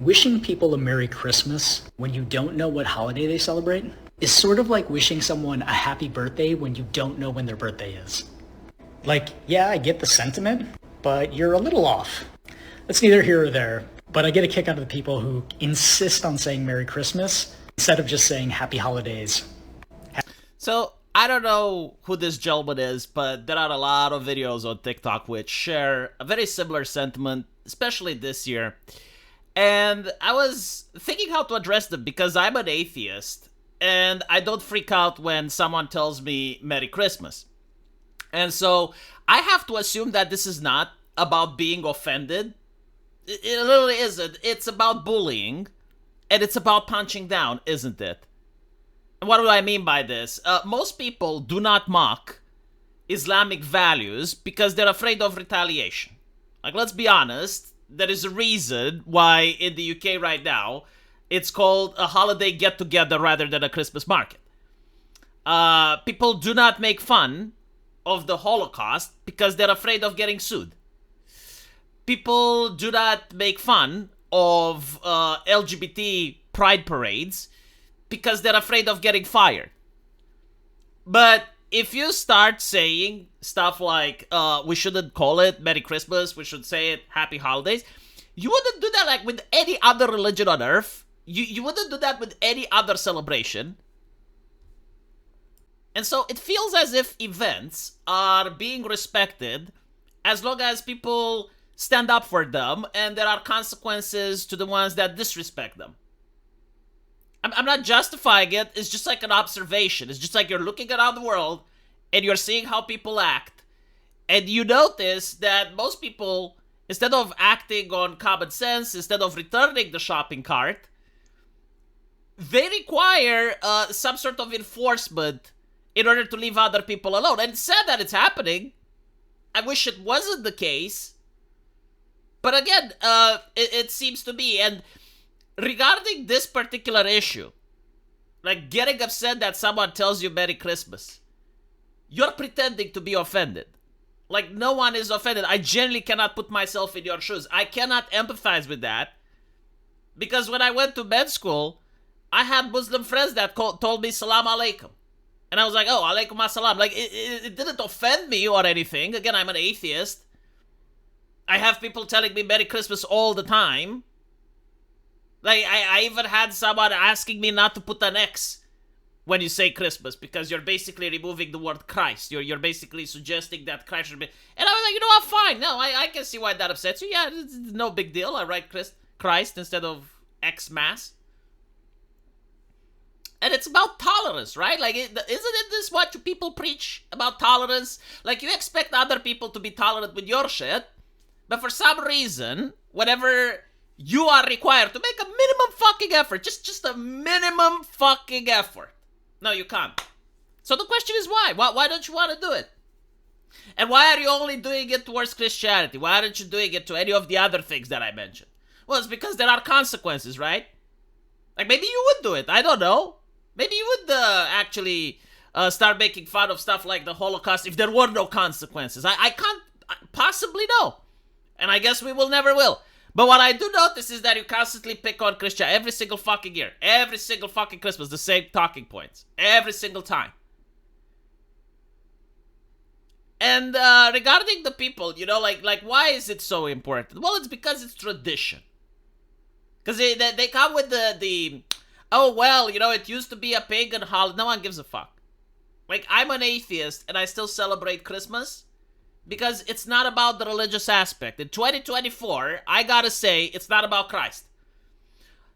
Wishing people a Merry Christmas when you don't know what holiday they celebrate is sort of like wishing someone a happy birthday when you don't know when their birthday is. Like, yeah, I get the sentiment, but you're a little off. That's neither here or there, but I get a kick out of the people who insist on saying Merry Christmas instead of just saying Happy Holidays. So, I don't know who this gentleman is, but there are a lot of videos on TikTok which share a very similar sentiment, especially this year. And I was thinking how to address them because I'm an atheist and I don't freak out when someone tells me Merry Christmas. And so I have to assume that this is not about being offended. It literally isn't. It's about bullying and it's about punching down, isn't it? And what do I mean by this? Most people do not mock Islamic values because they're afraid of retaliation. Like, let's be honest. There is a reason why in the UK right now it's called a holiday get-together rather than a Christmas market. People do not make fun of the Holocaust because they're afraid of getting sued. People do not make fun of LGBT pride parades because they're afraid of getting fired. But if you start saying stuff like, we shouldn't call it Merry Christmas, we should say it Happy Holidays, you wouldn't do that like with any other religion on earth. You wouldn't do that with any other celebration. And so it feels as if events are being respected as long as people stand up for them and there are consequences to the ones that disrespect them. I'm not justifying it. It's just like an observation. It's just like you're looking around the world and you're seeing how people act. And you notice that most people, instead of acting on common sense, instead of returning the shopping cart, they require some sort of enforcement in order to leave other people alone. And it's sad that it's happening. I wish it wasn't the case. But again, it seems to be. And regarding this particular issue, like getting upset that someone tells you Merry Christmas, you're pretending to be offended. Like, no one is offended. I genuinely cannot put myself in your shoes. I cannot empathize with that. Because when I went to med school, I had Muslim friends that told me Salam Alaikum. And I was like, oh, Alaikum Assalam. Like, it didn't offend me or anything. Again, I'm an atheist. I have people telling me Merry Christmas all the time. Like, I even had someone asking me not to put an X when you say Christmas because you're basically removing the word Christ. You're basically suggesting that Christ should be... And I was like, you know what, fine. No, I can see why that upsets you. Yeah, it's no big deal. I write Christ instead of Xmas. And it's about tolerance, right? Like, isn't it this what you people preach about tolerance? Like, you expect other people to be tolerant with your shit, but for some reason, whenever you are required to make a minimum fucking effort, just a minimum fucking effort, no, you can't. So the question is why? Why don't you want to do it? And why are you only doing it towards Christianity? Why aren't you doing it to any of the other things that I mentioned? Well, it's because there are consequences, right? Like, maybe you would do it. I don't know. Maybe you would actually start making fun of stuff like the Holocaust if there were no consequences. I can't possibly know. And I guess we will never will. But what I do notice is that you constantly pick on Christian every single fucking year. Every single fucking Christmas, the same talking points. Every single time. And regarding the people, you know, like why is it so important? Well, it's because it's tradition. Because they come with the oh, well, you know, it used to be a pagan holiday. No one gives a fuck. Like, I'm an atheist and I still celebrate Christmas because it's not about the religious aspect. In 2024, I gotta say, it's not about Christ.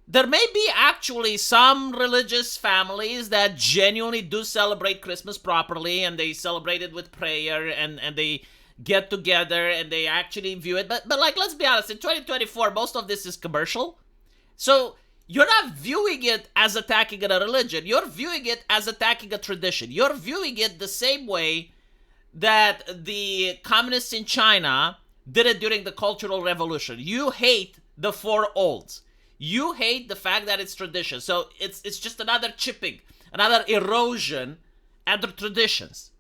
There may be actually some religious families that genuinely do celebrate Christmas properly and they celebrate it with prayer and they get together and they actually view it. But like, let's be honest, in 2024, most of this is commercial. So you're not viewing it as attacking a religion. You're viewing it as attacking a tradition. You're viewing it the same way that the communists in China did it during the Cultural Revolution. You hate the four olds. You hate the fact that it's tradition. So it's just another chipping, another erosion at the traditions.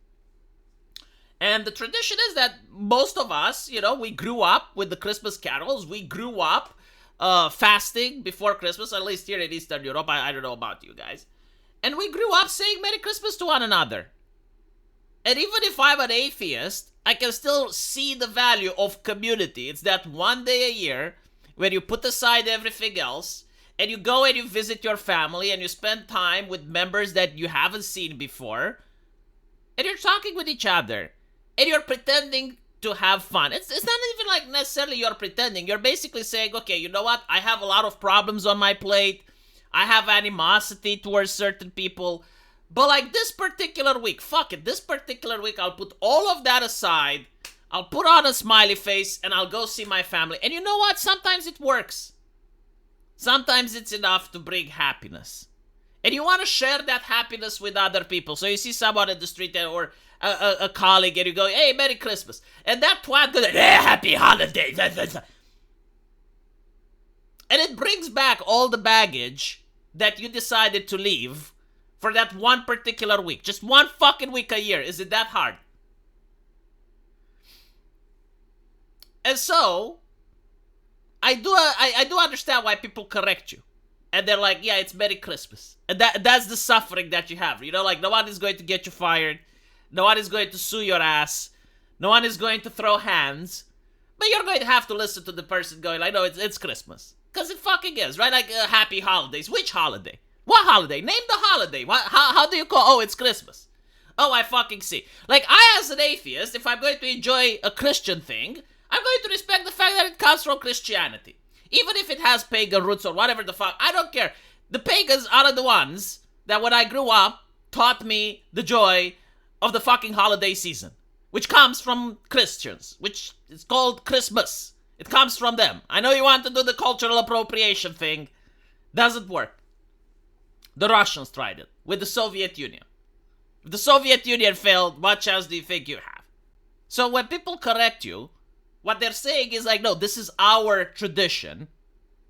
And the tradition is that most of us, you know, we grew up with the Christmas carols. We grew up fasting before Christmas, at least here in Eastern Europe. I don't know about you guys. And we grew up saying Merry Christmas to one another. And even if I'm an atheist, I can still see the value of community. It's that one day a year where you put aside everything else and you go and you visit your family and you spend time with members that you haven't seen before. And you're talking with each other. And you're pretending to have fun. It's not even like necessarily you're pretending. You're basically saying, okay, you know what? I have a lot of problems on my plate. I have animosity towards certain people. But like this particular week, fuck it. This particular week, I'll put all of that aside. I'll put on a smiley face and I'll go see my family. And you know what? Sometimes it works. Sometimes it's enough to bring happiness. And you want to share that happiness with other people. So you see someone in the street or a colleague and you go, hey, Merry Christmas. And that twat goes, hey, Happy Holidays. And it brings back all the baggage that you decided to leave for that one particular week. Just one fucking week a year. Is it that hard? And so, I do understand why people correct you. And they're like, yeah, it's Merry Christmas. And that's the suffering that you have. You know, like, no one is going to get you fired. No one is going to sue your ass. No one is going to throw hands. But you're going to have to listen to the person going like, no, it's Christmas. Because it fucking is, right? Like, Happy Holidays. Which holiday? What holiday? Name the holiday. How do you call? Oh, it's Christmas. Oh, I fucking see. Like, I as an atheist, if I'm going to enjoy a Christian thing, I'm going to respect the fact that it comes from Christianity. Even if it has pagan roots or whatever the fuck, I don't care. The pagans are the ones that when I grew up taught me the joy of the fucking holiday season, which comes from Christians, which is called Christmas. It comes from them. I know you want to do the cultural appropriation thing. Doesn't work. The Russians tried it with the Soviet Union. If the Soviet Union failed, what chance do you think you have? So when people correct you, what they're saying is like, no, this is our tradition.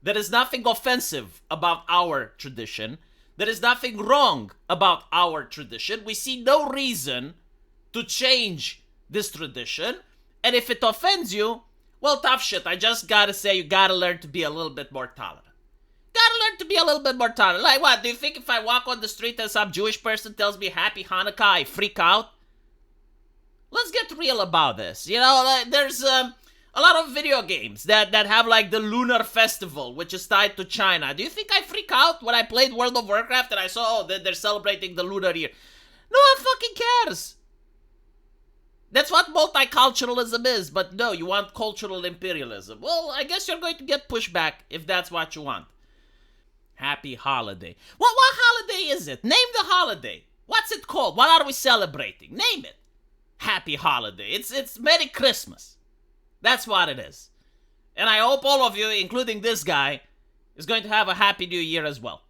There is nothing offensive about our tradition. There is nothing wrong about our tradition. We see no reason to change this tradition. And if it offends you, well, tough shit. I just gotta say, you gotta learn to be a little bit more tolerant. Gotta learn to be a little bit more tolerant. Like what? Do you think if I walk on the street and some Jewish person tells me Happy Hanukkah, I freak out? Let's get real about this. You know, like, there's a lot of video games that have like the Lunar Festival, which is tied to China. Do you think I freak out when I played World of Warcraft and I saw, they're celebrating the Lunar Year? No one fucking cares. That's what multiculturalism is, but no, you want cultural imperialism. Well, I guess you're going to get pushback if that's what you want. Happy holiday. What holiday is it? Name the holiday. What's it called? What are we celebrating? Name it. Happy holiday. It's Merry Christmas. That's what it is. And I hope all of you, including this guy, is going to have a happy new year as well.